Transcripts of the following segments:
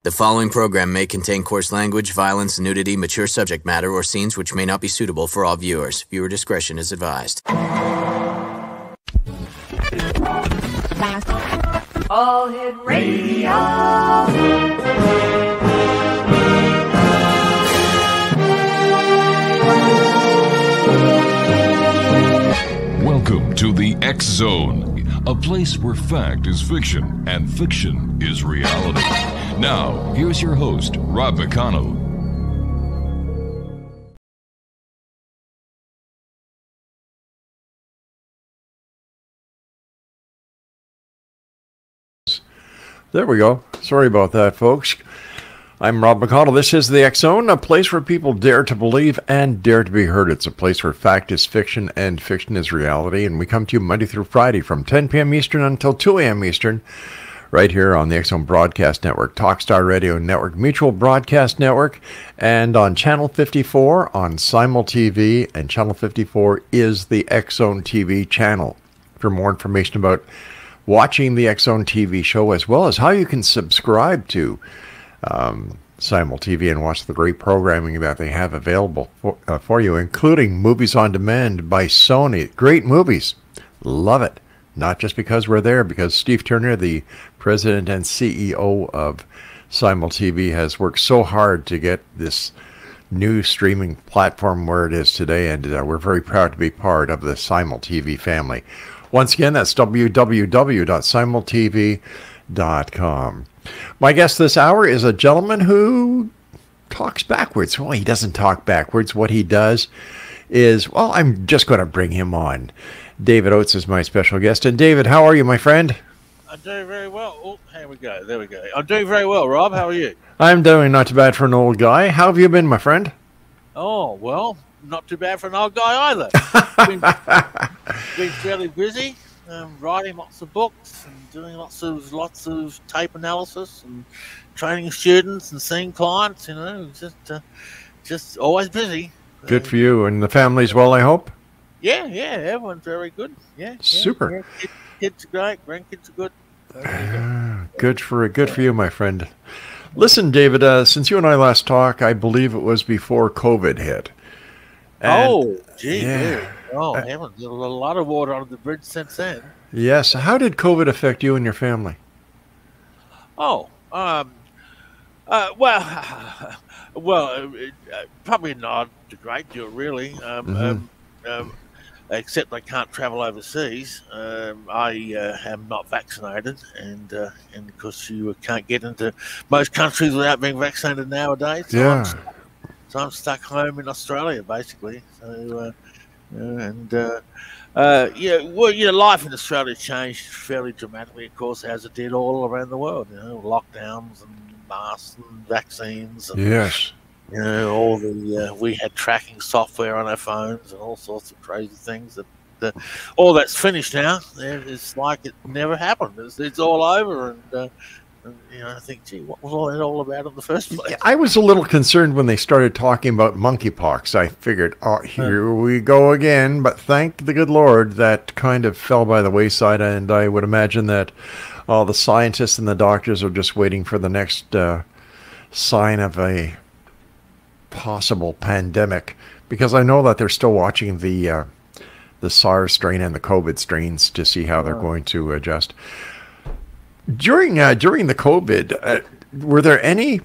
The following program may contain coarse language, violence, nudity, mature subject matter, or scenes which may not be suitable for all viewers. Viewer discretion is advised. All Hit Radio. Welcome to the X Zone, a place where fact is fiction and fiction is reality. Now, here's your host, Rob McConnell. There we go. Sorry about that, folks. I'm Rob McConnell. This is the X Zone, a place where people dare to believe and dare to be heard. It's a place where fact is fiction and fiction is reality. And we come to you Monday through Friday from 10 p.m. Eastern until 2 a.m. Eastern, right here on the X Zone Broadcast Network, Talkstar Radio Network, Mutual Broadcast Network, and on Channel 54 on Simul TV. And Channel 54 is the X Zone TV channel. For more information about watching the X Zone TV show, as well as how you can subscribe to Simul TV and watch the great programming that they have available for you, including Movies on Demand by Sony. Great movies. Love it. Not just because we're there, because Steve Turner, the president and CEO of Simul TV, has worked so hard to get this new streaming platform where it is today, and we're very proud to be part of the Simul TV family. Once again, that's www.simultv.com. My guest this hour is a gentleman who talks backwards. Well, he doesn't talk backwards. What he does is, well, I'm just going to bring him on. David Oates is my special guest. And David, how are you, my friend? I'm doing very well. Oh, here we go. There we go. I'm doing very well, Rob. How are you? I'm doing not too bad for an old guy. How have you been, my friend? Oh, well, not too bad for an old guy either. Been fairly busy, writing lots of books and doing lots of tape analysis and training students and seeing clients. You know, just always busy. Good for you, and the family's well, I hope. Yeah, everyone's very good. Yeah, super. Yeah. Kids are great. Grandkids are good. Good for you, my friend. Listen, David, since you and I last talked, I believe it was before COVID hit. And, gee, yeah. Oh, heavens, there's a lot of water under the bridge since then. Yes. How did COVID affect you and your family? Oh, probably not a great deal, really. Except I can't travel overseas. I am not vaccinated, and because you can't get into most countries without being vaccinated nowadays. So I'm stuck home in Australia, basically. So, life in Australia changed fairly dramatically, of course, as it did all around the world. You know, lockdowns and masks and vaccines. And, yes. You know, all the we had tracking software on our phones and all sorts of crazy things. All that's finished now. It's like it never happened. It's all over, and I think, gee, what was all that all about in the first place? Yeah, I was a little concerned when they started talking about monkeypox. I figured, oh, here we go again. But thank the good Lord, that kind of fell by the wayside, and I would imagine that all the scientists and the doctors are just waiting for the next sign of a possible pandemic, because I know that they're still watching the SARS strain and the COVID strains to see how they're going to adjust. During the COVID, were there any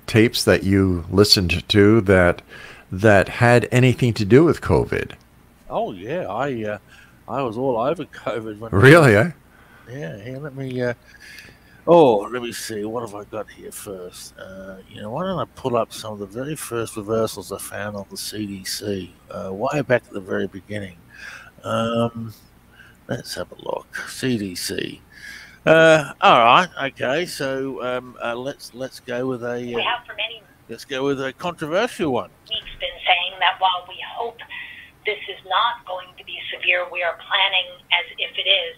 tapes that you listened to that had anything to do with COVID? Oh yeah, I was all over COVID. Really? Eh? Yeah. Let me. Let me see. What have I got here first? Why don't I pull up some of the very first reversals I found on the CDC, way back at the very beginning. Let's have a look. CDC. All right. Okay. So let's go with a. Let's go with a controversial one. We've been saying that while we hope this is not going to be severe, we are planning as if it is.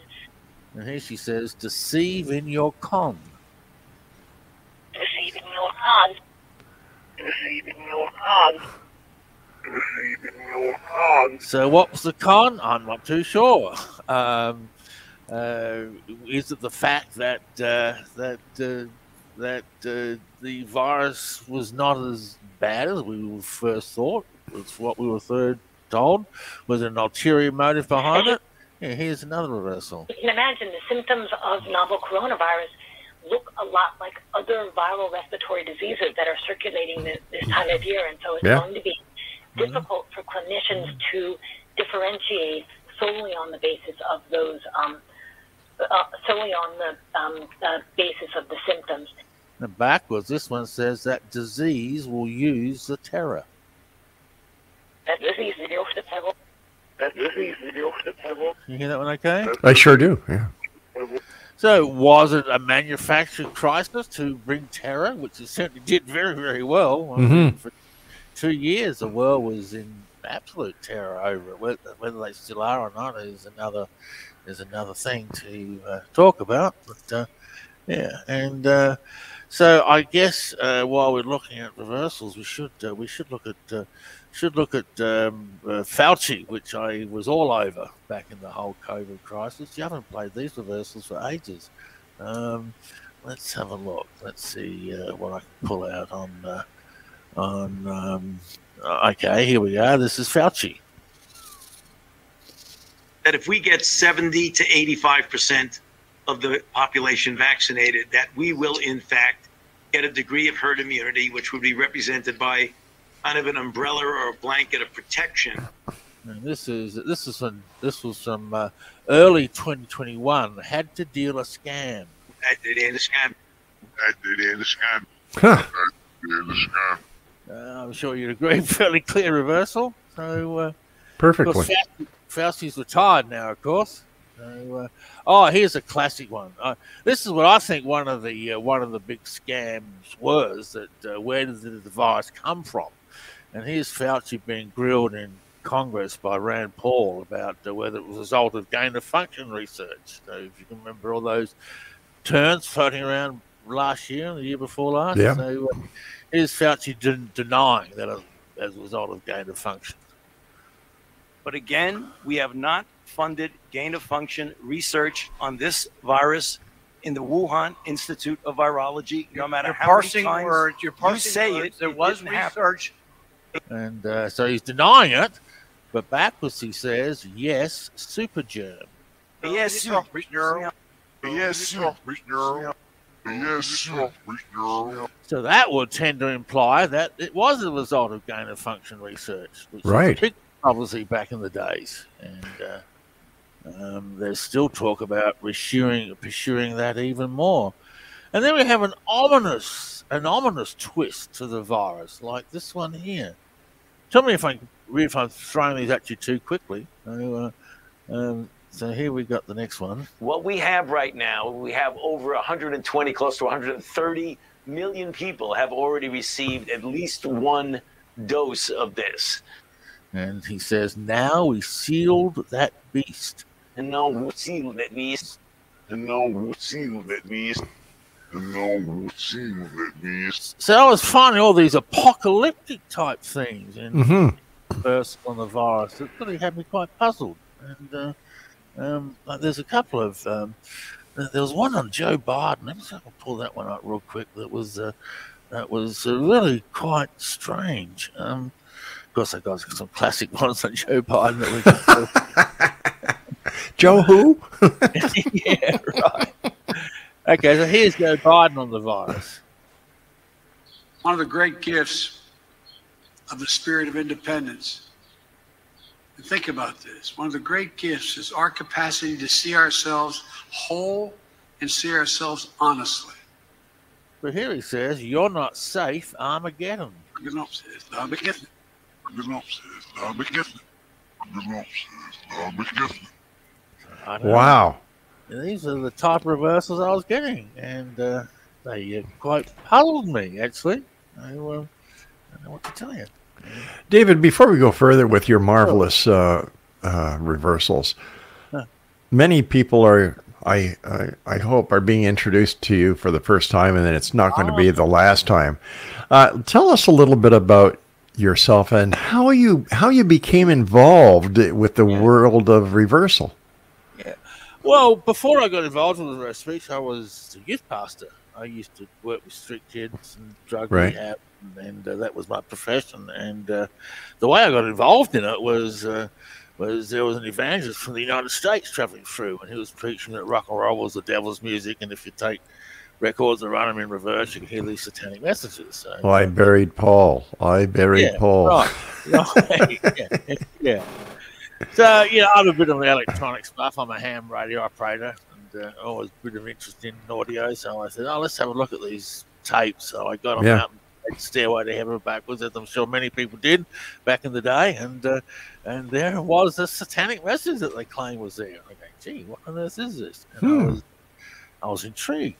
And here she says, "Deceive in your con." Deceive in your con. Deceive in your con. Deceive in your con. So what was the con? I'm not too sure. Is it the fact that the virus was not as bad as we first thought? It's what we were told. Was there an ulterior motive behind it? Yeah, here's another reversal. You can imagine the symptoms of novel coronavirus look a lot like other viral respiratory diseases that are circulating this time of year, and so it's going to be difficult for clinicians to differentiate solely on the basis of those, solely on the basis of the symptoms. And backwards, this one says that disease will use the terror. That disease is the terror. That disease is the terror. You hear that one okay? I sure do, yeah. So was it a manufactured crisis to bring terror, which it certainly did very, very well? I mean, for 2 years, the world was in absolute terror over it. Whether they still are or not is another thing to talk about. But yeah, and so I guess while we're looking at reversals, we should look at Fauci, which I was all over back in the whole COVID crisis. You haven't played these reversals for ages. Let's have a look. Let's see what I can pull out on. Okay, here we are. This is Fauci. That if we get 70 to 85% of the population vaccinated, that we will in fact get a degree of herd immunity, which would be represented by kind of an umbrella or a blanket of protection. And this was some early 2021. Had to deal a scam. I'm sure you'd agree. Fairly clear reversal. So perfectly. Fauci's retired now, of course. So, here's a classic one. This is what I think one of the big scams was. That where did the virus come from? And here's Fauci being grilled in Congress by Rand Paul about whether it was a result of gain-of-function research. So if you can remember all those terms floating around last year and the year before last. Yeah. So here's Fauci denying that as a result of gain-of-function. But again, we have not funded gain-of-function research on this virus in the Wuhan Institute of Virology. No matter how many times you say it, there was research. And so he's denying it, but backwards he says, yes, super germ. Yes, super germ. Yes, super germ. Yes, super germ. So that would tend to imply that it was a result of gain-of-function research, which right. was big obviously back in the days. And there's still talk about pursuing that even more. And then we have an ominous twist to the virus, like this one here. Tell me if I'm throwing these at you too quickly. So here we got the next one. What we have right now, we have over 120, close to 130 million people have already received at least one dose of this. And he says, now we sealed that beast. And now we sealed that beast. And now we sealed that beast. So I was finding all these apocalyptic type things in verse on the virus that really had me quite puzzled. And there's a couple of there was one on Joe Biden. Let me see if I can pull that one up real quick. That was really quite strange. Of course, I got some classic ones on Joe Biden that we Joe who? Yeah, right. Okay, so here's Joe Biden on the virus. One of the great gifts of the spirit of independence. And think about this. One of the great gifts is our capacity to see ourselves whole and see ourselves honestly. But here he says, you're not safe, Armageddon. Wow. These are the type of reversals I was getting, and they quite puzzled me, actually. I don't know what to tell you. David, before we go further with your marvelous reversals, many people are, I hope, are being introduced to you for the first time, and then it's not going to be the last time. Tell us a little bit about yourself and how you became involved with the world of reversal. Well, before I got involved with reverse speech, I was a youth pastor. I used to work with street kids and drug rehab, and that was my profession. And the way I got involved in it was there was an evangelist from the United States traveling through, and he was preaching that rock and roll was the devil's music, and if you take records and run them in reverse, you can hear these satanic messages. So, well, I buried Paul. Paul. Right. Yeah. So, I'm a bit of the electronic stuff. I'm a ham radio operator, and always a bit of interest in audio. So I said, let's have a look at these tapes. So I got them out and played Stairway to Heaven backwards, as I'm sure many people did back in the day. And there was a satanic message that they claimed was there. I go, gee, what on earth is this? And I was intrigued.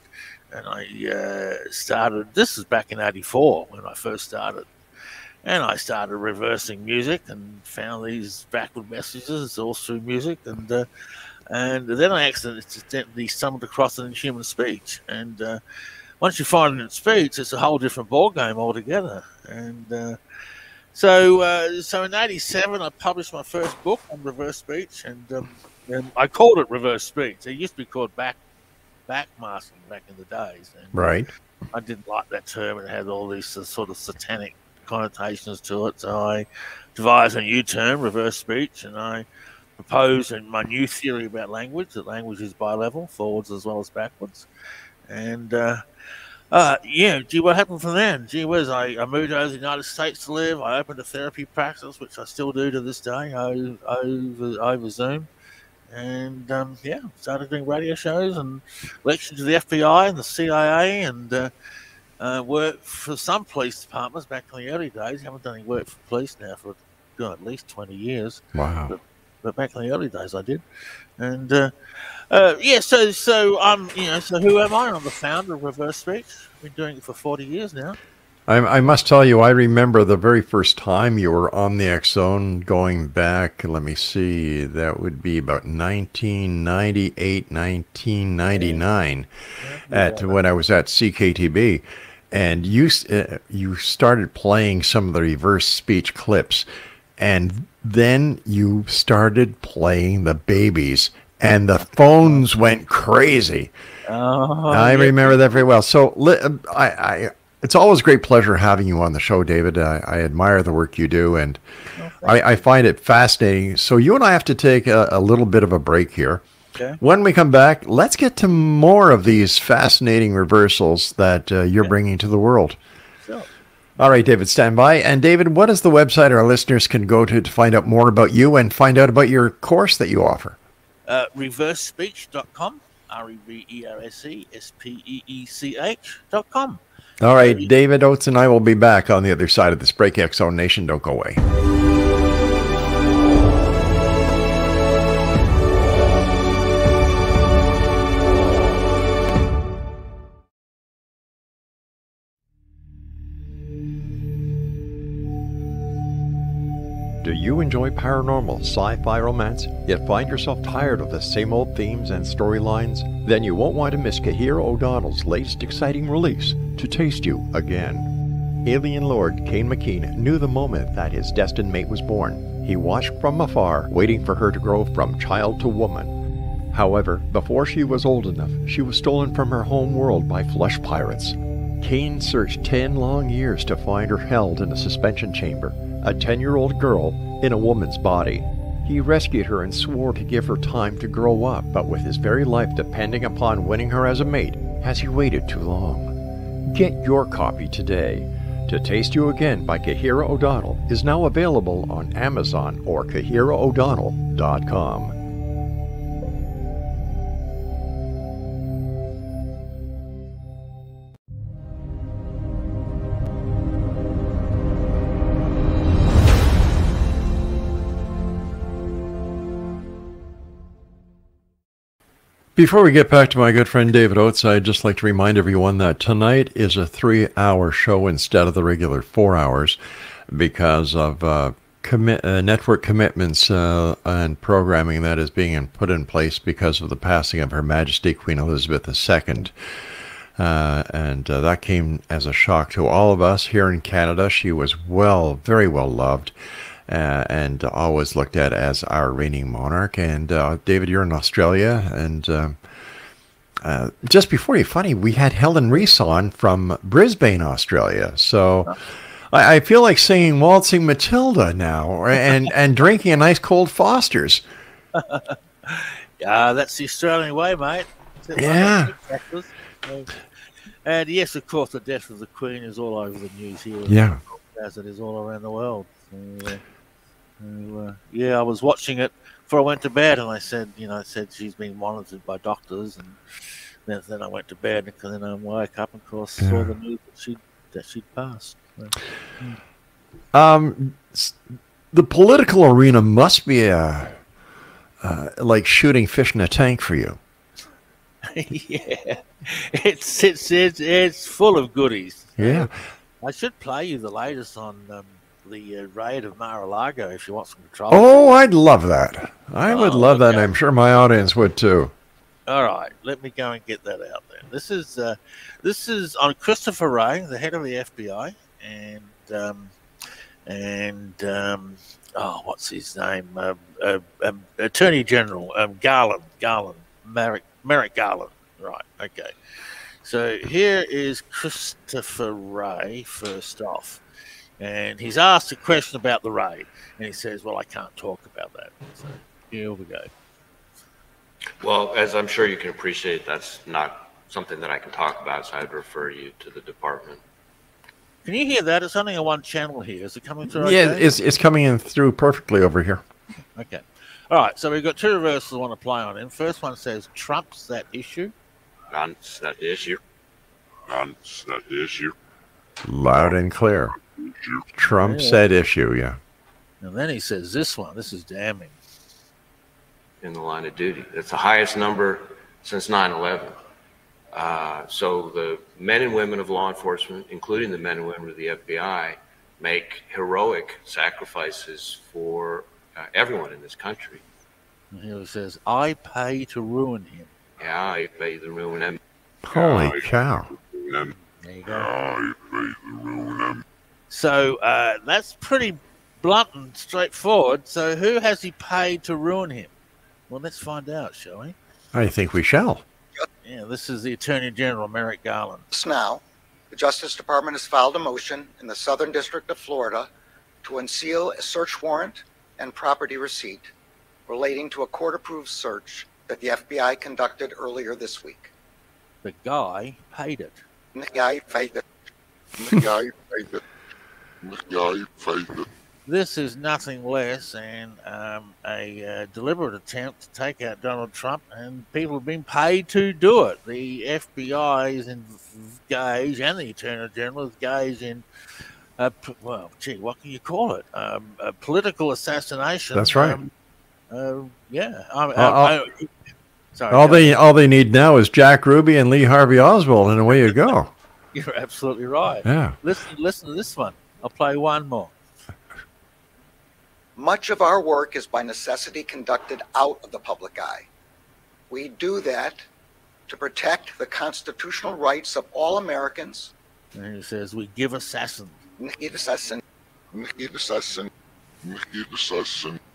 And I started, this was back in 84 when I first started. And I started reversing music and found these backward messages all through music. And then I accidentally stumbled across it in human speech. And once you find it in speech, it's a whole different ballgame altogether. And so in 87, I published my first book on reverse speech. And I called it reverse speech. It used to be called backmasking back in the days. And right. I didn't like that term. It had all these sort of satanic connotations to it. So I devised a new term, reverse speech, and I proposed my new theory about language, that language is bi-level, forwards as well as backwards. And what happened from then? Gee whiz, I moved over to the United States to live. I opened a therapy practice, which I still do to this day, over Zoom. And started doing radio shows and lectured to the FBI and the CIA, and worked for some police departments back in the early days. I haven't done any work for police now for at least 20 years. Wow! But back in the early days, I did. And so who am I? I'm the founder of Reverse Speech. I've been doing it for 40 years now. I must tell you, I remember the very first time you were on the X Zone, going back, let me see, that would be about 1998, 1999, when I was at CKTB. And you started playing some of the reverse speech clips, and then you started playing the babies, and the phones went crazy. I remember that very well. So it's always a great pleasure having you on the show, David. I admire the work you do, and I find it fascinating. So you and I have to take a little bit of a break here. Okay. When we come back, let's get to more of these fascinating reversals that you're bringing to the world. Sure. All right, David, stand by. And David, what is the website our listeners can go to find out more about you and find out about your course that you offer? Reversespeech.com, ReversSpeech.com. All right, David Oates and I will be back on the other side of this break. X Zone Nation, don't go away. Do you enjoy paranormal, sci-fi romance, yet find yourself tired of the same old themes and storylines? Then you won't want to miss Kahira O'Donnell's latest exciting release, To Taste You Again. Alien Lord Kane McKean knew the moment that his destined mate was born. He watched from afar, waiting for her to grow from child to woman. However, before she was old enough, she was stolen from her home world by flesh pirates. Kane searched 10 long years to find her held in a suspension chamber, a 10-year-old girl in a woman's body. He rescued her and swore to give her time to grow up, but with his very life depending upon winning her as a mate, has he waited too long? Get your copy today. To Taste You Again by Kahira O'Donnell is now available on Amazon or KahiraO'Donnell.com. Before we get back to my good friend David Oates, I'd just like to remind everyone that tonight is a 3-hour show instead of the regular 4 hours because of network commitments and programming that is being put in place because of the passing of Her Majesty Queen Elizabeth II. And that came as a shock to all of us here in Canada. She was very well loved. and always looked at as our reigning monarch. And David, you're in Australia, and just before you, funny, we had Helen Rees on from Brisbane, Australia. So I feel like singing Waltzing Matilda now, and drinking a nice cold Foster's. That's the Australian way, mate. Yeah. And yes, of course, the death of the Queen is all over the news here. Yeah. As it is all around the world. Yeah, I was watching it before I went to bed, and I said she's been monitored by doctors, and then I went to bed, and then I woke up and, of course, saw the news that she'd passed. The political arena must be like shooting fish in a tank for you. Yeah, it's full of goodies. Yeah, I should play you the latest on the raid of Mar-a-Lago if you want some control. Oh, I'd love that. I would love that. And I'm sure my audience would too. All right, let me go and get that out there. This is on Christopher Wray, the head of the FBI, and what's his name? Attorney General Garland, Merrick Garland. Right. Okay. So here is Christopher Wray first off, and he's asked a question about the raid, and he says, "Well, I can't talk about that." So here we go. Well, as I'm sure you can appreciate, that's not something that I can talk about, so I'd refer you to the department. Can you hear that? It's only on one channel here. Is it coming through? Yeah, okay? it's coming in through perfectly over here. Okay. All right, so we've got two reversals I want to play on. And first one says, Trump's that issue. Trump's that issue. Trump's that issue. Loud and clear. Trump said issue, yeah. And then he says this one. This is damning. In the line of duty. It's the highest number since 9/11. So the men and women of law enforcement, including the men and women of the FBI, make heroic sacrifices for everyone in this country. And here it says, I pay to ruin him. Yeah, I pay to ruin him. Holy cow. There you go. So that's pretty blunt and straightforward. So who has he paid to ruin him? Well, let's find out, shall we? I think we shall. Yeah, this is the Attorney General, Merrick Garland. Now, the Justice Department has filed a motion in the Southern District of Florida to unseal a search warrant and property receipt relating to a court-approved search that the FBI conducted earlier this week. The guy paid it. The guy paid it. The guy paid it. The guy paid it. This is nothing less than a deliberate attempt to take out Donald Trump, and people have been paid to do it. The FBI is engaged, and the Attorney General is engaged in, what can you call it? A political assassination. That's right. Sorry. All they need now is Jack Ruby and Lee Harvey Oswald, and away you go. You're absolutely right. Yeah. Listen to this one. I'll play one more. Much of our work is by necessity conducted out of the public eye. We do that to protect the constitutional rights of all Americans. And he says, we give assassins. Assassin.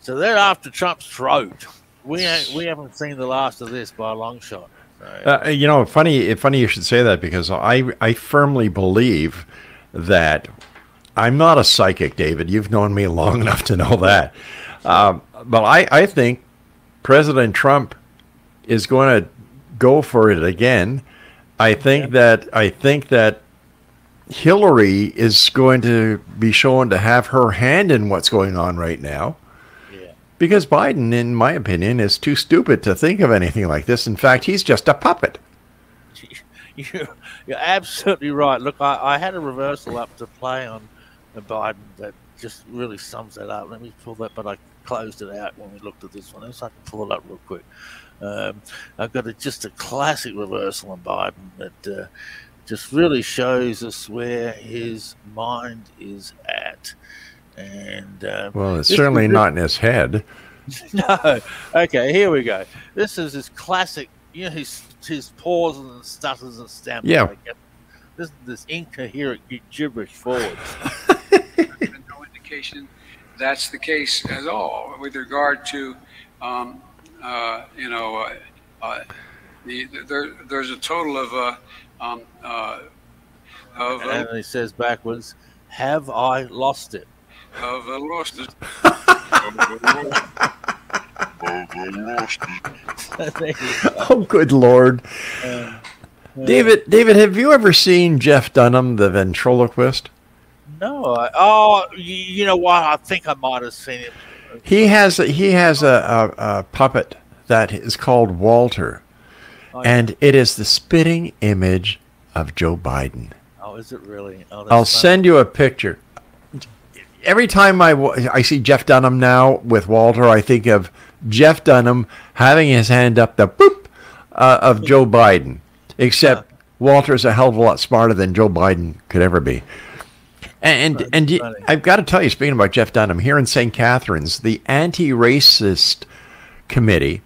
So they're after Trump's throat. We haven't seen the last of this by a long shot. So, funny you should say that, because I firmly believe that I'm not a psychic, David. You've known me long enough to know that. But I think President Trump is going to go for it again. I think that Hillary is going to be shown to have her hand in what's going on right now. Yeah. Because Biden, in my opinion, is too stupid to think of anything like this. In fact, he's just a puppet. You're absolutely right. Look, I had a reversal up to play on Biden that just really sums that up. Let me pull that, but I closed it out when we looked at this one, so I can pull it up real quick. I've got just a classic reversal on Biden that just really shows us where his mind is at. And well, it's certainly not in his head. No. Okay, here we go. This is his classic, his pauses and stutters and stamps. Yeah. This incoherent gibberish forwards. No indication that's the case at all with regard to, there's a total of and he says backwards, "Have I lost it?" Lost it. Oh, good Lord. David, have you ever seen Jeff Dunham, the ventriloquist? No. You know what? I think I might have seen it. He has a puppet that is called Walter, and it is the spitting image of Joe Biden. Oh, is it really? Oh, I'll send you a picture. Every time I see Jeff Dunham now with Walter, I think of Jeff Dunham having his hand up the boop of Joe Biden. Except Walter's a hell of a lot smarter than Joe Biden could ever be. And I've got to tell you, speaking about Jeff Dunham, here in St. Catharines, the anti-racist committee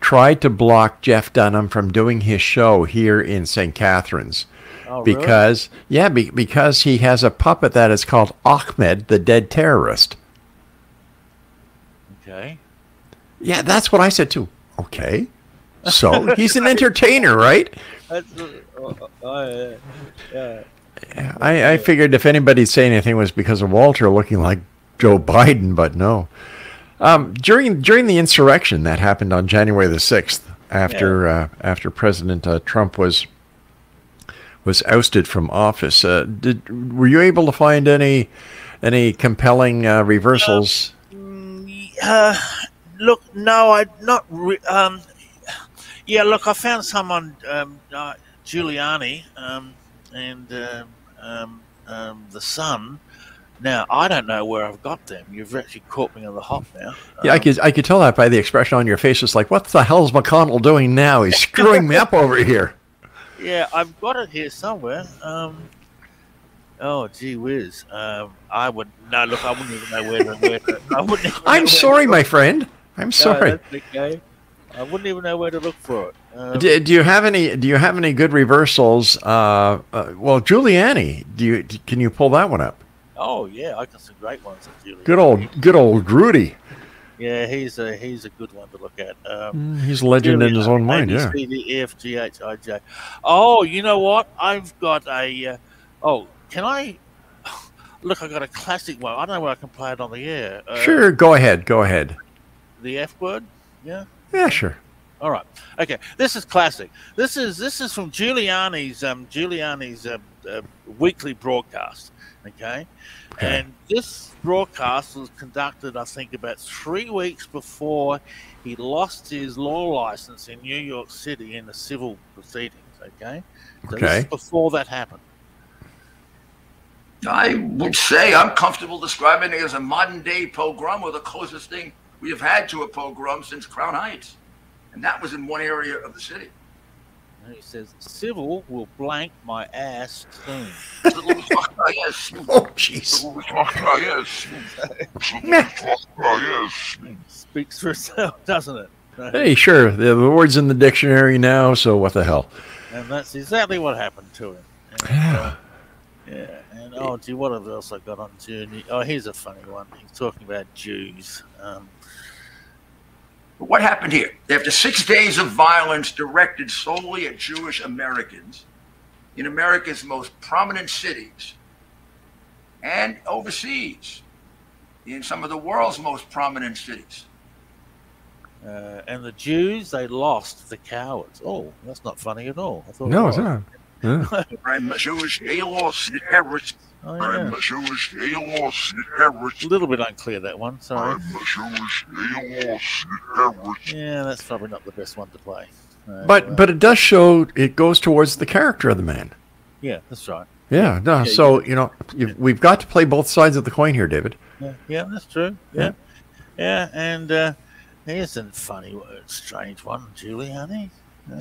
tried to block Jeff Dunham from doing his show here in St. Catharines. Oh, because because he has a puppet that is called Ahmed, the dead terrorist. Okay. Yeah, that's what I said too. Okay. So he's an entertainer, right? I figured if anybody'd say anything it was because of Walter looking like Joe Biden, but no. During the insurrection that happened on January the 6th, after President Trump was ousted from office, were you able to find any compelling reversals? Look, no, yeah, look, I found some on Giuliani and the Sun. Now, I don't know where I've got them. You've actually caught me on the hop now. Yeah, I could tell that by the expression on your face. It's like, what the hell's McConnell doing now? He's screwing me up over here. Yeah, I've got it here somewhere. Oh, gee whiz. I wouldn't even know where to I'm sorry, my friend. I'm sorry. No, that's okay. I wouldn't even know where to look for it. Do you have any good reversals? Well, Giuliani. Can you pull that one up? Oh yeah, I got some great ones at Giuliani. Good old Rudy. Yeah, he's a good one to look at. He's a legend in his own mind. Yeah. ABCDEFGHIJ. Oh, you know what? I've got a. Can I? Look, I got a classic one. I don't know where I can play it on the air. Sure, go ahead. The F word. Yeah. Yeah, sure. All right. Okay. This is classic. This is from Giuliani's weekly broadcast. Okay. And this broadcast was conducted, I think, about 3 weeks before he lost his law license in New York City in the civil proceedings. Okay. So this is before that happened. I would say I'm comfortable describing it as a modern-day pogrom, or the closest thing we have had to a pogrom since Crown Heights. And that was in one area of the city. And he says, civil will blank my ass soon. Oh, jeez. Speaks for itself, doesn't it? Hey, sure. The word's in the dictionary now, so what the hell? And that's exactly what happened to him. And, yeah. And, oh, gee, what else I got on June? Oh, here's a funny one. He's talking about Jews. What happened here? After 6 days of violence directed solely at Jewish Americans in America's most prominent cities and overseas in some of the world's most prominent cities. And the Jews, they lost the cowards. Oh, that's not funny at all. I thought no, it's not. Yeah. I'm Jewish, they lost the terrorists. Oh, yeah. I'm Jewish, they lost the terrorists. A little bit unclear, that one, sorry. I'm Jewish, they lost the terrorists. Yeah, that's probably not the best one to play. But it does show, it goes towards the character of the man. Yeah, that's right. Yeah, no. So, we've got to play both sides of the coin here, David. Yeah, that's true. Yeah. And here's a funny, strange one, Giuliani.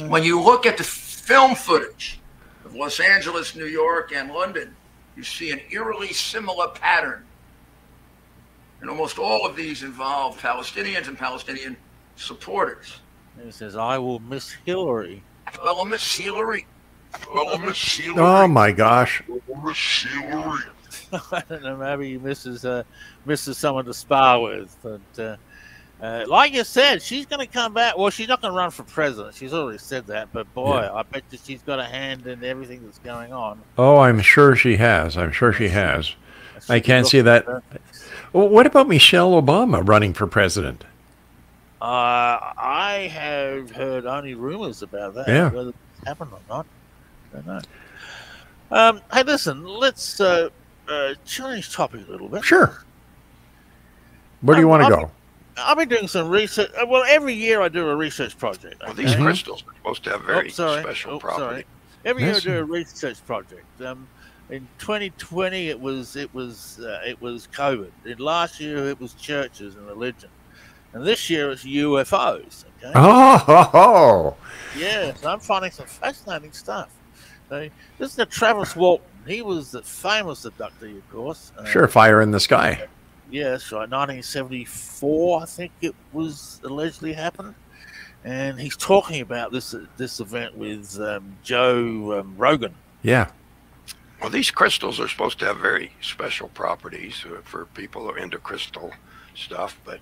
When you look at the film footage of Los Angeles, New York, and London, you see an eerily similar pattern. And almost all of these involve Palestinians and Palestinian supporters. He says, I will miss Hillary. Well, miss Hillary. Well, miss Hillary. Oh, my gosh. Miss Hillary. I don't know. Maybe he misses someone to spar with. But like you said, she's going to come back. Well, she's not going to run for president. She's already said that. But boy, I bet you she's got a hand in everything that's going on. Oh, I'm sure she has. I'm sure she has. I can't see that. Well, what about Michelle Obama running for president? I have heard only rumors about that. Yeah. Whether it's happened or not, I don't know. Hey, listen, let's change topic a little bit. Sure. Where do you want to go? I've been doing some research. Well, every year I do a research project. Well, these crystals are supposed to have very special property. Every year I do a research project. In 2020, it was COVID. In last year, it was churches and religion, and this year it's UFOs. Okay. Oh. Yeah, so I'm finding some fascinating stuff. This is the Travis Walton. He was the famous abductee, of course. Sure, fire in the sky. Yes, right. 1974, I think it was allegedly happened, and he's talking about this event with Joe Rogan. Yeah. Well, these crystals are supposed to have very special properties for people who are into crystal stuff, but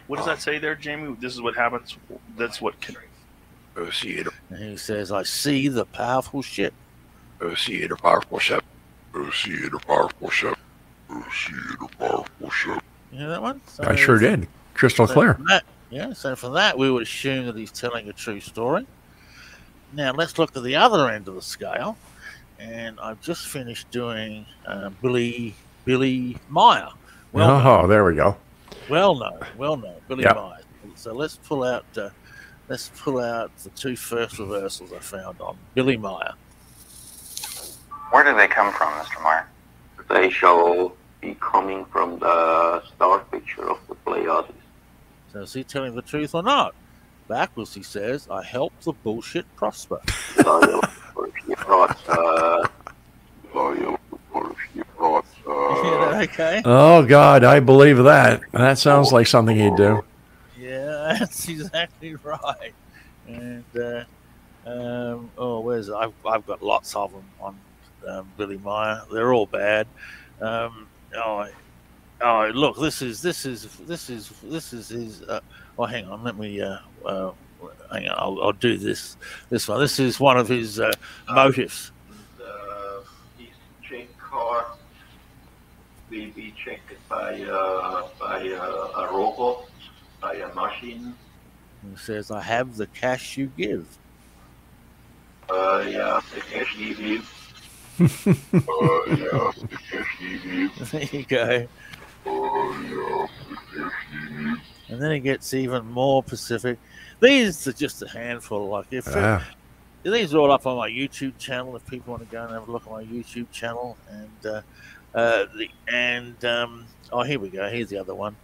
what does that say there, Jamie? This is what happens. That's what can. See it. And he says, "I see the powerful ship. See it, a powerful ship. See it, a powerful ship. See it, a powerful ship." You hear that one? So I sure did. Crystal clear. So from that, we would assume that he's telling a true story. Now, let's look at the other end of the scale. And I've just finished doing Billy Meyer. There we go. Well known, Billy Meyer. So let's pull out the two first reversals I found on Billy Meyer. Where do they come from, Mr. Meyer? They shall be coming from the star picture of the Pleiades. So is he telling the truth or not? Backwards, he says, "I help the bullshit prosper." Okay. Oh God, I believe that. That sounds like something he'd do. Yeah, that's exactly right. And where's it? I've got lots of them on Billy Meyer. They're all bad. Look, this is his. Hang on, let me. Hang on, I'll do this one. This is one of his motives. His check card will be checked by a robot, by a machine. He says, "I have the cash you give." Yeah, the cash you give. The cash you give. There you go. And then it gets even more specific. These are just a handful. Like these are all up on my YouTube channel. If people want to go and have a look at my YouTube channel, here we go. Here's the other one.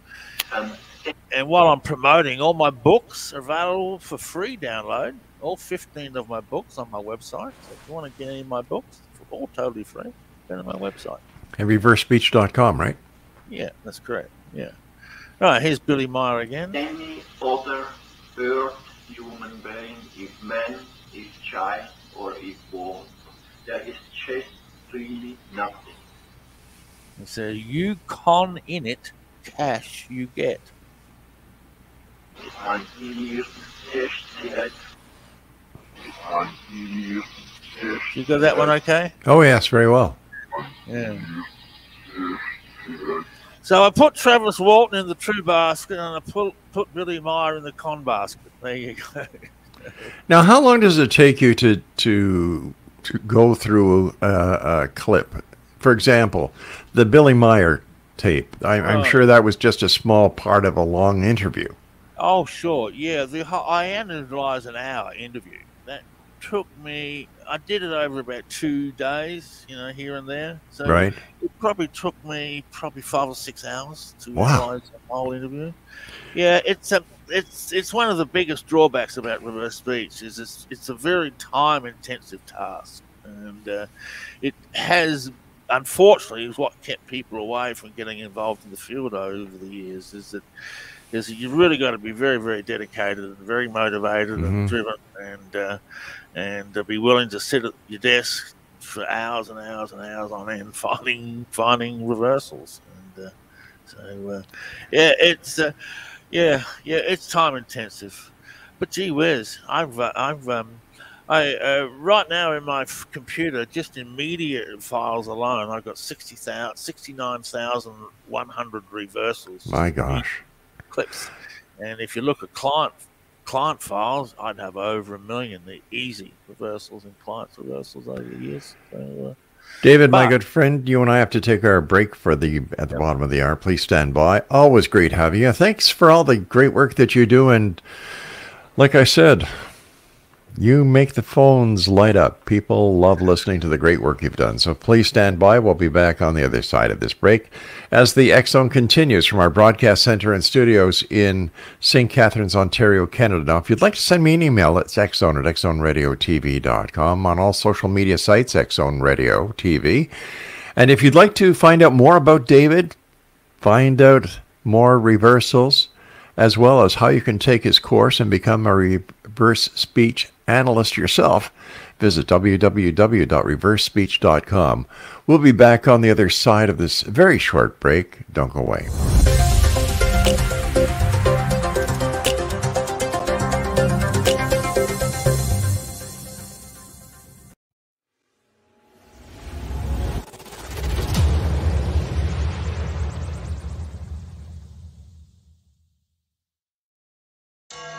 And while I'm promoting, all my books are available for free download. All 15 of my books on my website. So if you want to get any of my books, they're all totally free. Go to my website. And reversespeech.com, right? Yeah, that's correct. Yeah. All right, here's Billy Meyer again. Any other earth human being, if man, if child, or if born, there is just really nothing. He says, "You con in it, cash you get." You got that one okay? Oh yes, very well. Yeah. So I put Travis Walton in the true basket, and I put Billy Meyer in the con basket. There you go. Now, how long does it take you to go through a clip? For example, the Billy Meyer tape. I'm sure that was just a small part of a long interview. Oh, sure. Yeah, I analysed an hour interview. That took me, I did it over about 2 days, here and there. So right. It probably took me 5 or 6 hours to analyze the whole interview. Yeah, it's one of the biggest drawbacks about reverse speech is it's a very time-intensive task. And it has, unfortunately, is what kept people away from getting involved in the field over the years, is that you've really got to be very, very dedicated and very motivated and driven and be willing to sit at your desk for hours and hours and hours on end finding reversals. And it's time intensive. But gee whiz, I right now in my computer, just in media files alone, I've got 69,100 reversals. My gosh. Clips. And if you look at client files, I'd have over 1 million. They're easy reversals and clients reversals over the years. So, David, my good friend, you and I have to take our break at the bottom of the hour. Please stand by. Always great having you. Thanks for all the great work that you do. And like I said, you make the phones light up. People love listening to the great work you've done. So please stand by. We'll be back on the other side of this break as the X-Zone continues from our broadcast center and studios in St. Catharines, Ontario, Canada. Now, if you'd like to send me an email, it's xzone at xzoneradiotv.com. On all social media sites, X-Zone Radio TV. And if you'd like to find out more about David, find out more reversals, as well as how you can take his course and become a reverse speech analyst yourself, visit www.reversespeech.com. We'll be back on the other side of this very short break. Don't go away.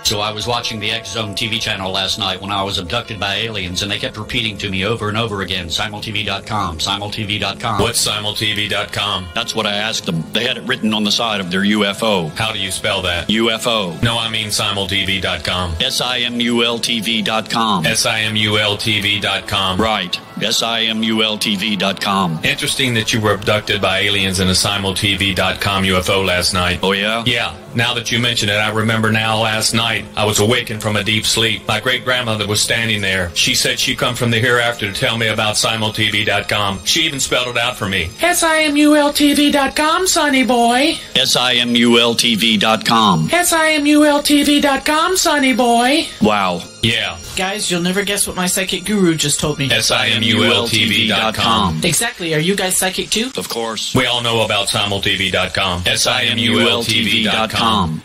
So I was watching the X-Zone TV channel last night when I was abducted by aliens, and they kept repeating to me over and over again, simultv.com, simultv.com. What's simultv.com? That's what I asked them. They had it written on the side of their UFO. How do you spell that? UFO. No, I mean simultv.com. simultv.com. simultv.com. Right. simultv.com. Interesting that you were abducted by aliens in a simultv.com UFO last night. Oh, yeah? Yeah. Now that you mention it, I remember now last night I was awakened from a deep sleep. My great-grandmother was standing there. She said she'd come from the hereafter to tell me about simultv.com. She even spelled it out for me. simultv.com, sonny boy. simultv.com. simultv.com, sonny boy. Wow. Yeah. Guys, you'll never guess what my psychic guru just told me. simultv.com. Exactly. Are you guys psychic too? Of course. We all know about simultv.com. simultv.com.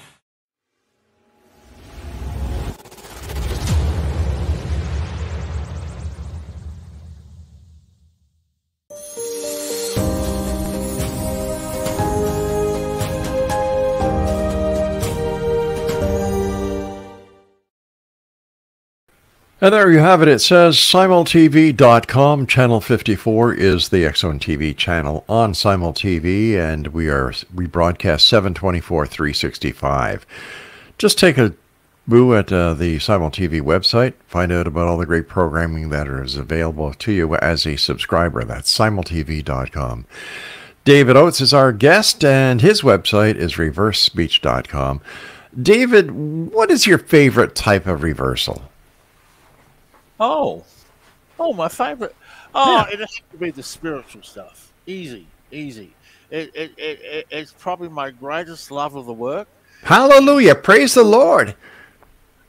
And there you have it. It says simultv.com. Channel 54 is the X-Zone TV channel on Simul TV, and we broadcast 7/24, 365. Just take a boo at the Simul TV website. Find out about all the great programming that is available to you as a subscriber. That's simultv.com. David Oates is our guest, and his website is reversespeech.com. David, what is your favorite type of reversal? Oh, my favorite. It has to be the spiritual stuff. Easy. It's probably my greatest love of the work. Hallelujah. Praise the Lord.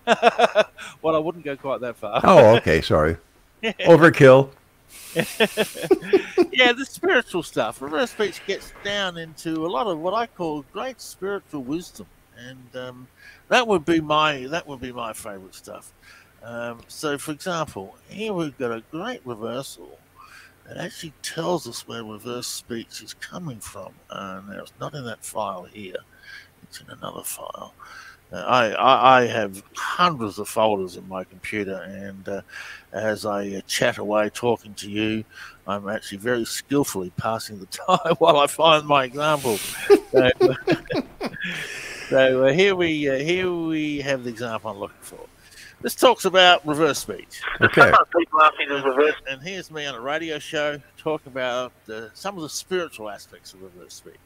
Well, I wouldn't go quite that far. Oh, okay. Sorry. Overkill. Yeah, the spiritual stuff. Reverse speech gets down into a lot of what I call great spiritual wisdom, and that would be my favorite stuff. So, for example, here we've got a great reversal that actually tells us where reverse speech is coming from. Now, it's not in that file here. It's in another file. I have hundreds of folders in my computer, and as I chat away talking to you, I'm actually very skillfully passing the time while I find my example. So here we have the example I'm looking for. This talks about reverse speech. Okay. And here's me on a radio show talking about some of the spiritual aspects of reverse speech.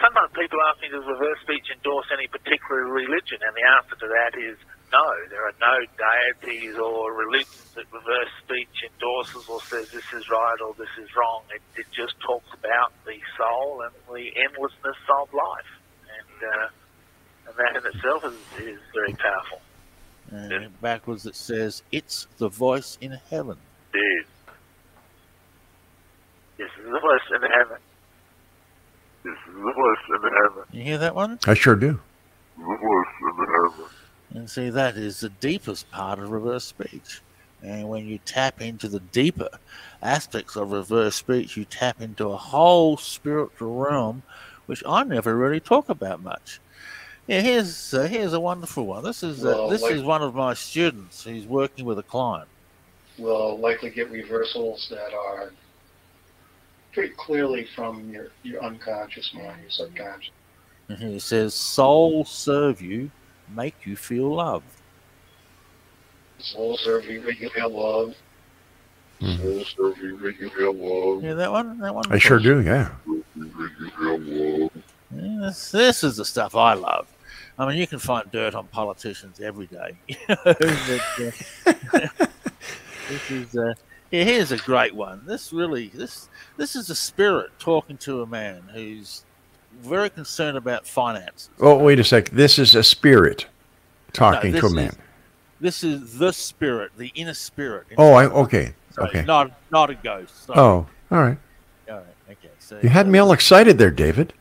Sometimes people ask me, does reverse speech endorse any particular religion? And the answer to that is no. There are no deities or religions that reverse speech endorses or says this is right or this is wrong. It just talks about the soul and the endlessness of life. And that in itself is very powerful. And backwards it says, it's the voice in heaven. Dude. the worst in heaven. This is the worst in heaven. You hear that one? I sure do. The worst in heaven. And see, that is the deepest part of reverse speech. And when you tap into the deeper aspects of reverse speech, you tap into a whole spiritual realm, which I never really talk about much. Yeah, here's a wonderful one. This is is one of my students who's working with a client. Will likely get reversals that are pretty clearly from your unconscious mind, your subconscious. And he says, "Soul serve you, make you feel loved." Soul serve you, make you feel loved. Soul serve you, make you feel loved. Yeah, that one. That one. I sure do. Yeah. Yeah, this is the stuff I love. I mean, you can find dirt on politicians every day. Here's a great one. This is a spirit talking to a man who's very concerned about finances. Oh, wait a sec. This is a spirit talking to a man. This is the spirit, the inner spirit. Oh, okay. Sorry, Okay. Not a ghost. Sorry. Oh, all right. All right. Okay. So You had me all excited there, David.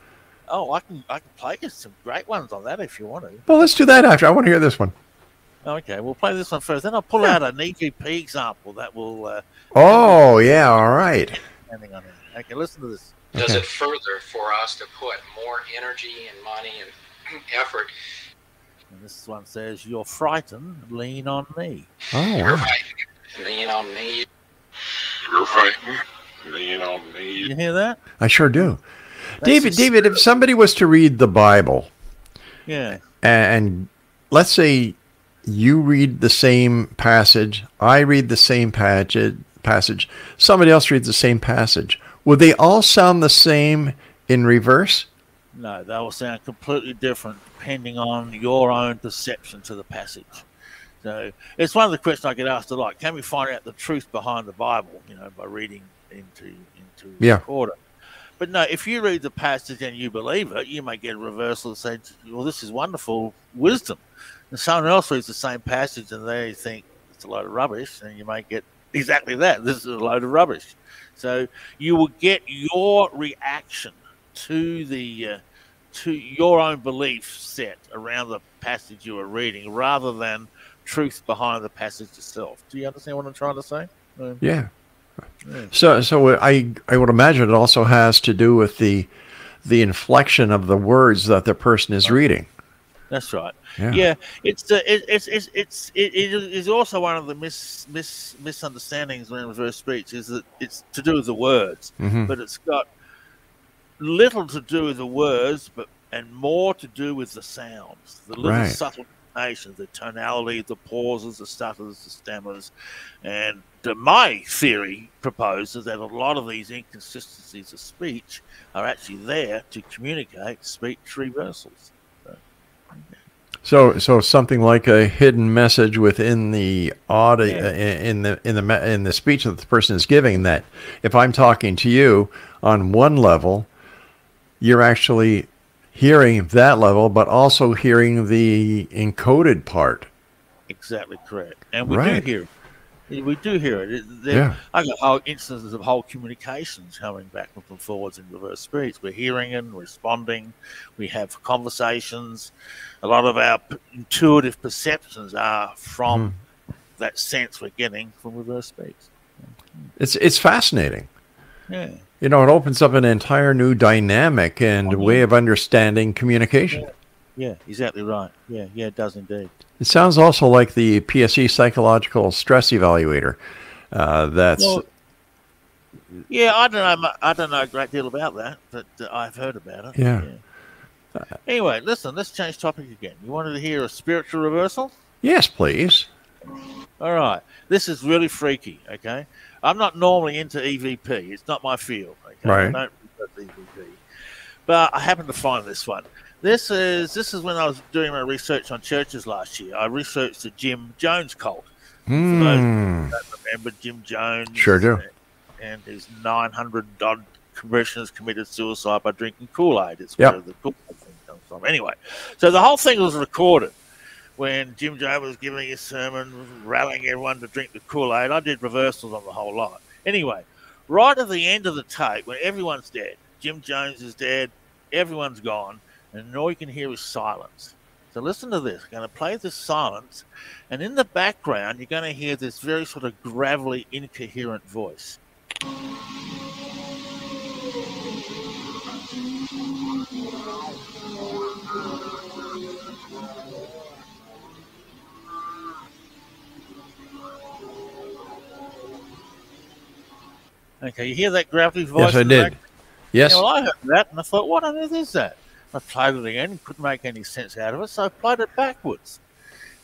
Oh, I can play you some great ones on that if you want to. Well, let's do that after. I want to hear this one. Okay, we'll play this one first. Then I'll pull out an EVP example that will. Oh, yeah. All right. Depending on it. Okay, listen to this. Does it further for us to put more energy and money and effort? And this one says, "You're frightened. Lean on me." Oh, You're wow. right. Lean on me. You're frightened. Lean on me. You hear that? I sure do. David, if somebody was to read the Bible, Yeah. and let's say you read the same passage, I read the same passage, somebody else reads the same passage, would they all sound the same in reverse? No, they will sound completely different depending on your own perception to the passage. So it's one of the questions I get asked a lot. Can we find out the truth behind the Bible, by reading into Yeah. order? But no, if you read the passage and you believe it, you may get a reversal that says, "Well, this is wonderful wisdom." And someone else reads the same passage and they think it's a load of rubbish, and you may get exactly that. This is a load of rubbish. So you will get your reaction to to your own belief set around the passage you are reading, rather than truth behind the passage itself. Do you understand what I'm trying to say? Yeah. So I would imagine it also has to do with the inflection of the words that the person is reading. That's right. Yeah. It is also one of the misunderstandings when reverse speech is that it's to do with the words, but it's got little to do with the words, and more to do with the sounds, the little subtle intonations, the tonality, the pauses, the stutters, the stammers, and my theory proposes that a lot of these inconsistencies of speech are actually there to communicate speech reversals. So something like a hidden message within the audio, in the speech that the person is giving, that if I'm talking to you on one level, you're actually hearing that level, but also hearing the encoded part. Exactly correct. And we do hear it. We do hear it. I got whole instances of whole communications coming back and forwards in reverse speech. We're hearing and responding. We have conversations. A lot of our intuitive perceptions are from that sense we're getting from reverse speech. It's fascinating. Yeah. It opens up an entire new dynamic and way of understanding communication. Yeah, exactly right. Yeah, it does indeed. It sounds also like the PSE psychological stress evaluator. I don't know a great deal about that, but I've heard about it. Yeah. Anyway, listen, let's change topic again. You wanted to hear a spiritual reversal? Yes, please. All right. This is really freaky, okay? I'm not normally into EVP. It's not my field, okay? Right. I don't research EVP. But I happened to find this one. This is when I was doing my research on churches last year. I researched the Jim Jones cult. For those who don't remember Jim Jones. Sure do. And his 900-odd parishioners committed suicide by drinking Kool-Aid. It's where the Kool-Aid thing comes from. Anyway, so the whole thing was recorded when Jim Jones was giving his sermon, rallying everyone to drink the Kool-Aid. I did reversals on the whole lot. Anyway, right at the end of the tape, when everyone's dead, Jim Jones is dead, everyone's gone, and all you can hear is silence. So listen to this. I'm going to play this silence, and in the background, you're going to hear this very sort of gravelly, incoherent voice. Okay, you hear that gravelly voice? Yes, I did. Yes. Yeah, well, I heard that, and I thought, what on earth is that? I played it again, couldn't make any sense out of it, so I played it backwards.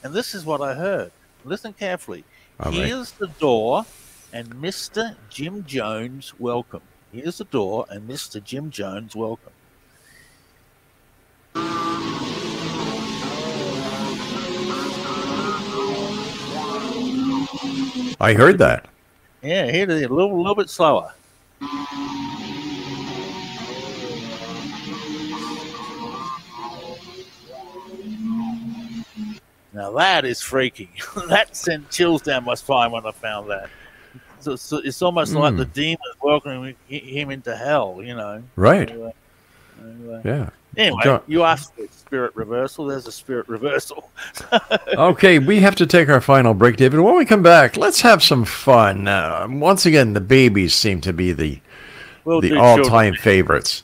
And this is what I heard. Listen carefully. All right. Here's the door, and Mr. Jim Jones, welcome. Here's the door, and Mr. Jim Jones, welcome. I heard that. Yeah, here it is, a little bit slower. Now that is freaky. That sent chills down my spine when I found that. So it's almost like the demons welcoming him into hell, you know. Right. Yeah. Anyway, John, you asked for spirit reversal. There's a spirit reversal. okay, we have to take our final break, David. When we come back, let's have some fun. Once again, the babies seem to be the all-time favorites.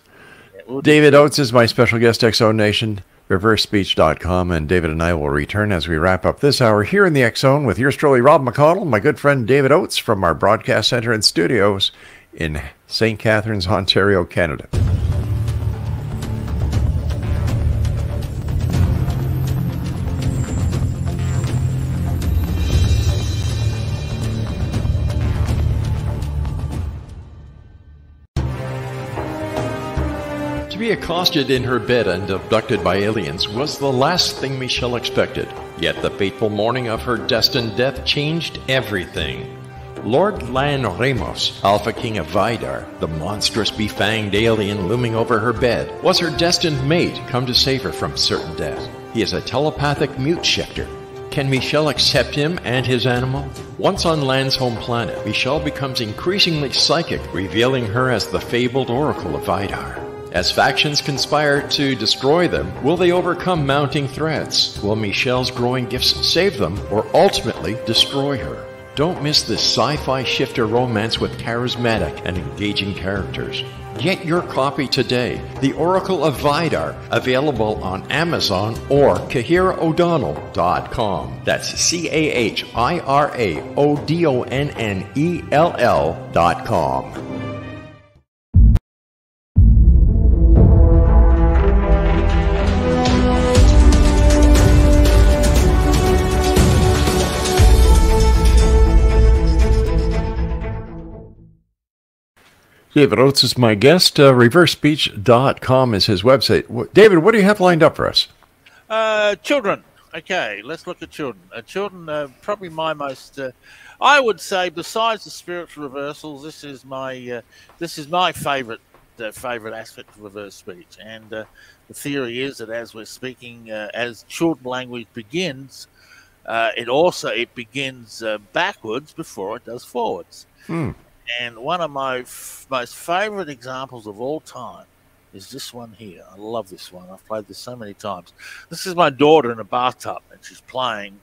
Yeah, David Oates is my special guest, X-Zone Nation, reversespeech.com, and David and I will return as we wrap up this hour here in the X-Zone with yours truly, Rob McConnell, my good friend David Oates from our broadcast center and studios in St. Catharines, Ontario, Canada. To be accosted in her bed and abducted by aliens was the last thing Michelle expected. Yet the fateful morning of her destined death changed everything. Lord Lan Ramos, Alpha King of Vidar, the monstrous befanged alien looming over her bed, was her destined mate come to save her from certain death. He is a telepathic mute shifter. Can Michelle accept him and his animal? Once on Lan's home planet, Michelle becomes increasingly psychic, revealing her as the fabled Oracle of Vidar. As factions conspire to destroy them, will they overcome mounting threats? Will Michelle's growing gifts save them, or ultimately destroy her? Don't miss this sci-fi shifter romance with charismatic and engaging characters. Get your copy today, The Oracle of Vidar, available on Amazon or CahiraO'Donnell.com. That's CahiraO'Donnell.com. David Oates is my guest. ReverseSpeech.com is his website. David, what do you have lined up for us? Children. Okay, let's look at children. Children, probably my most. I would say, besides the spiritual reversals, this is my favorite aspect of reverse speech. And the theory is that as we're speaking, as children language begins, it begins backwards before it does forwards. And one of my most favorite examples of all time is this one here. I love this one. I've played this so many times. This is my daughter in a bathtub, and she's playing,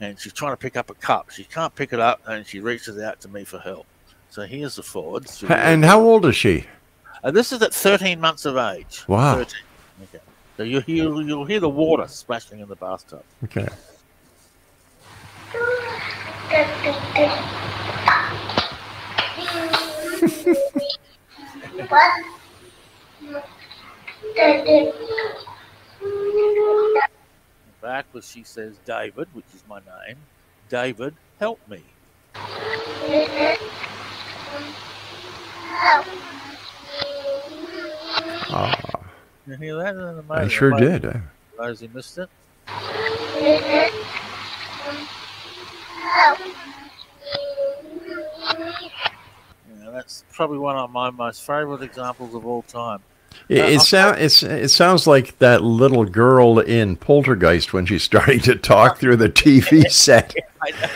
and she's trying to pick up a cup. She can't pick it up, and she reaches out to me for help. So here's the forwards. And how old is she? This is at 13 months of age. Wow. 13. Okay. So you'll hear the water splashing in the bathtub. Okay. Backwards, she says, David, which is my name. David, help me. You hear that? I sure did. Rosie missed it. That's probably one of my most favorite examples of all time. It sounds like that little girl in Poltergeist when she's starting to talk through the TV set. I know.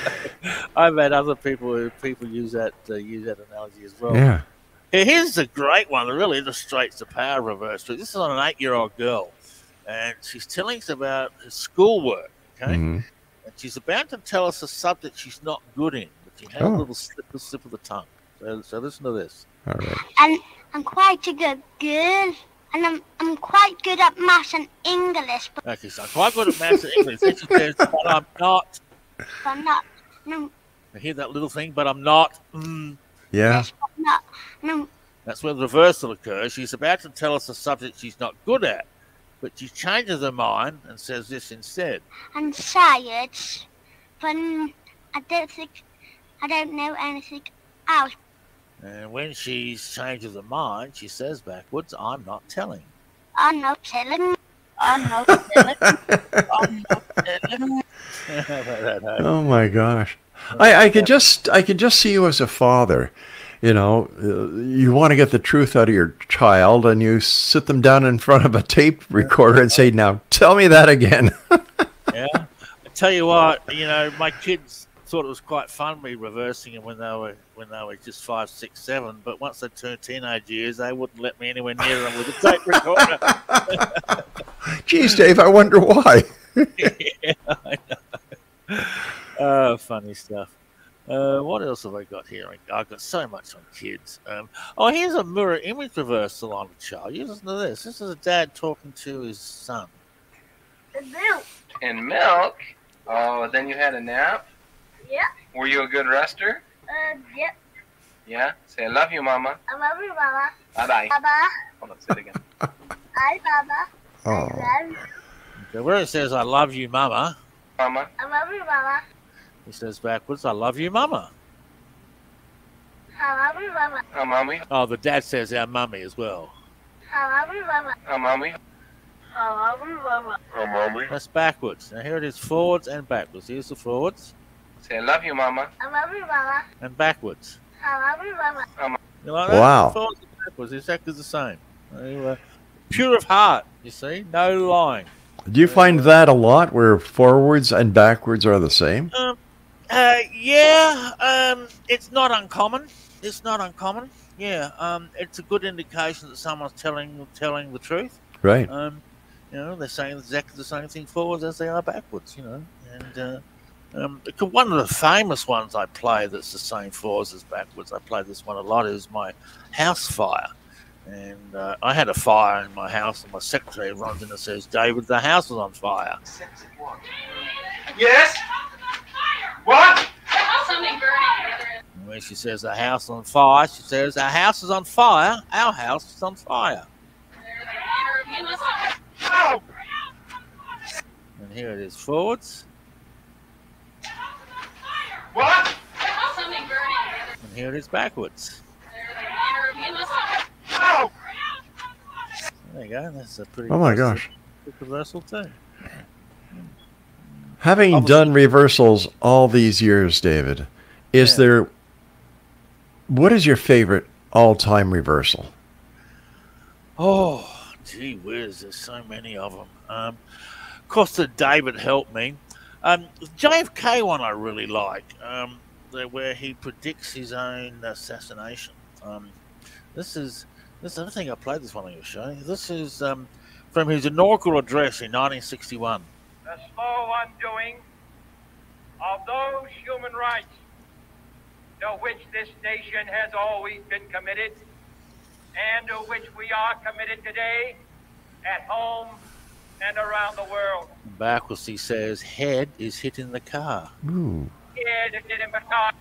I've had other people use that analogy as well. Yeah. Here's a great one that really illustrates the power of reverse truth. This is on an 8-year-old girl, and she's telling us about her schoolwork. Okay, Mhm. and she's about to tell us a subject she's not good in, but she had a little slip of the tongue. So listen to this. All right. And I'm quite a good girl, and I'm quite good at maths and English. But Okay, so I'm quite good at maths and English. Then she says, but I'm not. I'm not. No, I hear that little thing, but I'm not. Yeah. I'm not. No. That's where the reversal occurs. She's about to tell us a subject she's not good at, but she changes her mind and says this instead. I'm science, but I don't know anything else. And when she changes her mind, she says backwards, I'm not telling. I'm not telling. I'm not telling. I'm not telling. Oh my gosh. I could just see you as a father. You know, you want to get the truth out of your child, and you sit them down in front of a tape recorder and say, "Now, tell me that again." Yeah, I tell you what, you know, my kids thought it was quite fun me reversing them when they were just 5, 6, 7. But once they turned teenage years, they wouldn't let me anywhere near them with a tape recorder. Geez, Dave, I wonder why. Yeah, I know. Oh, funny stuff. What else have I got here? I've got so much on kids. Here's a mirror image reversal on a child. You listen to this. This is a dad talking to his son. Milk. And milk? Oh, then you had a nap? Yeah. Were you a good rester? Yep. Yeah? Say, I love you, Mama. I love you, Mama. Bye-bye. Baba. Hold on, say it again. Hi, Baba. Oh. I love you. So where it says, I love you, Mama, Mama. I love you, Mama. he says backwards, I love you, Mama. I love you, Mama. Oh, Mommy. Oh, the dad says our mummy as well. I love you, Mama. Oh, Mommy. I love you, Mama. Oh, Mommy. That's backwards. Now here it is forwards and backwards. Here's the forwards Say, I love you, Mama. I love you, Mama. and backwards. I love you, Mama. You like that? Wow. Forwards and backwards, exactly the same. Pure of heart, you see, no lying. Do you find that a lot, where forwards and backwards are the same? It's not uncommon. It's not uncommon. Yeah, it's a good indication that someone's telling the truth. Right. You know, they're saying exactly the same thing forwards as they are backwards. You know, and one of the famous ones I play that's the same forwards as backwards. I play this one a lot. Is my house fire, and I had a fire in my house, and my secretary runs in and says, "David, the house is on fire." Yes? What? Something burning. And when she says the house on fire, she says our house is on fire. Our house is on fire. Oh. And here it is forwards. What? Something burning. And here it is backwards. Oh. There you go. That's a pretty. Oh my gosh. Reversal too. Having done reversals all these years, David, what is your favorite all-time reversal? Oh, gee whiz, there's so many of them. Of course, the David helped me. JFK one I really like, where he predicts his own assassination. This is I think I played this one on your show. This is from his inaugural address in 1961. The slow undoing of those human rights to which this nation has always been committed and to which we are committed today at home and around the world. Backwards he says, head is hitting the car. Ooh. Head is hitting the car.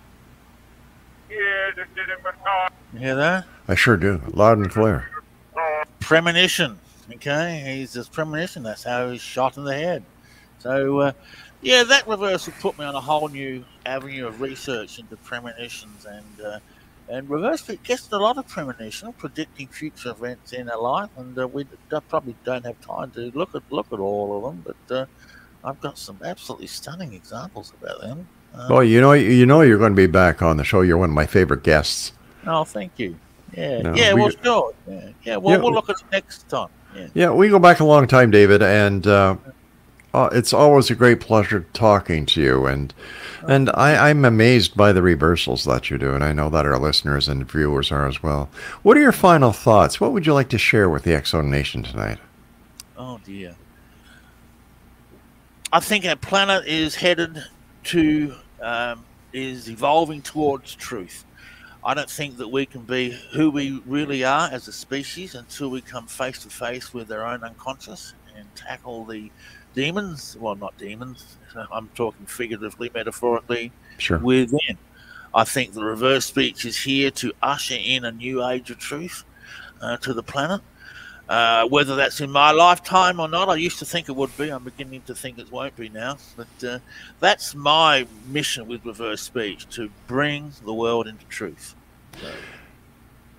Head is hitting the car. You hear that? I sure do. Loud and clear. Premonition. Okay, he's just premonition. That's how he's shot in the head. So, that reversal put me on a whole new avenue of research into premonitions, and reverse gets a lot of premonition, predicting future events in our life, and we probably don't have time to look at all of them, but I've got some absolutely stunning examples about them. Well, you know you're going to be back on the show. You're one of my favorite guests. Oh, thank you. Yeah, No, yeah, we well, go- sure. Yeah, well, Yeah. we'll look at it next time. Yeah. Yeah, we go back a long time, David, and It's always a great pleasure talking to you, and I'm amazed by the reversals that you do, and I know that our listeners and viewers are as well. What are your final thoughts? What would you like to share with the X Zone Nation tonight? Oh dear. I think our planet is headed to, is evolving towards truth. I don't think that we can be who we really are as a species until we come face to face with our own unconscious and tackle the demons. Well, not demons. I'm talking figuratively, metaphorically, Sure. within. I think the reverse speech is here to usher in a new age of truth to the planet. Whether that's in my lifetime or not, I used to think it would be. I'm beginning to think it won't be now. But that's my mission with reverse speech, to bring the world into truth.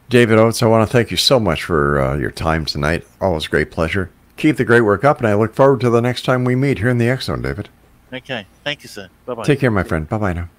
David Oates, I want to thank you so much for your time tonight. Always a great pleasure. Keep the great work up, and I look forward to the next time we meet here in the X Zone, David. Okay. Thank you, sir. Bye-bye. Take care, my friend. Bye-bye now.